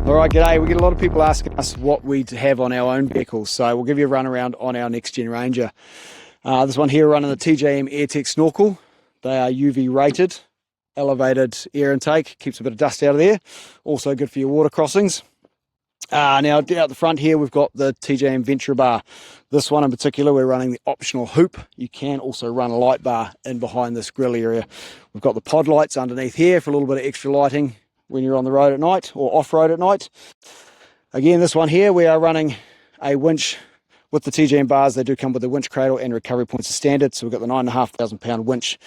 All right, g'day. We get a lot of people asking us what we have on our own vehicles, so we'll give you a run around on our next gen Ranger. This one here running the TJM AirTech snorkel. They are UV rated, elevated air intake, keeps a bit of dust out of there. Also good for your water crossings. Now out the front here we've got the TJM Venturer Bar. This one in particular we're running the optional hoop. You can also run a light bar in behind this grill area. We've got the pod lights underneath here for a little bit of extra lighting when you're on the road at night or off-road at night. Again, this one here we are running a winch with the TJM bars. They do come with the winch cradle and recovery points as standard, so we've got the 9,500 pound winch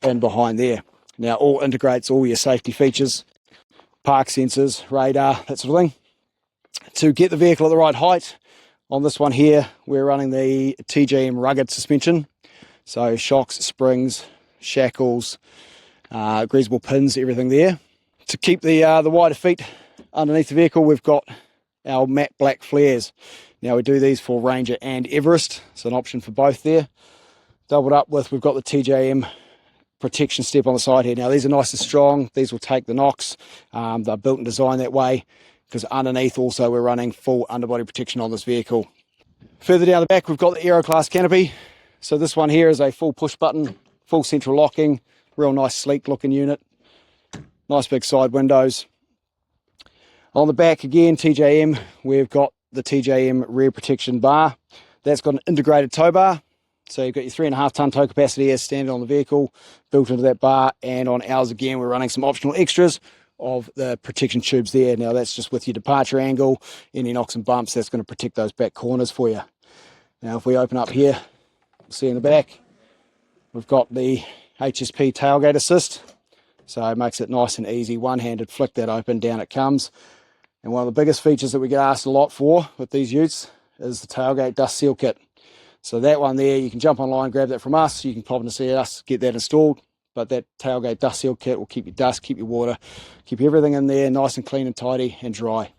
in behind there. Now all integrates all your safety features, park sensors, radar, that sort of thing. To get the vehicle at the right height, on this one here we're running the TJM rugged suspension, so shocks, springs, shackles, greasable pins, everything there. To keep the wider feet underneath the vehicle, we've got our matte black flares. Now we do these for Ranger and Everest, so an option for both there. Doubled up with, we've got the TJM protection step on the side here. Now these are nice and strong, these will take the knocks. They're built and designed that way, because underneath also we're running full underbody protection on this vehicle. Further down the back we've got the Aeroklas Canopy. So this one here is a full push button, full central locking, real nice sleek looking unit. Nice big side windows. On the back again, TJM, we've got the TJM rear protection bar. That's got an integrated tow bar. So you've got your 3.5 ton tow capacity as standard on the vehicle, built into that bar. And on ours again, we're running some optional extras of the protection tubes there. Now that's just with your departure angle, any knocks and bumps, that's going to protect those back corners for you. Now if we open up here, see in the back, we've got the HSP tailgate assist. So it makes it nice and easy, one-handed flick that open, down it comes. And one of the biggest features that we get asked a lot for with these Utes is the tailgate dust seal kit. So that one there, you can jump online, grab that from us, you can pop in to see us, get that installed. But that tailgate dust seal kit will keep your dust, keep your water, keep everything in there nice and clean and tidy and dry.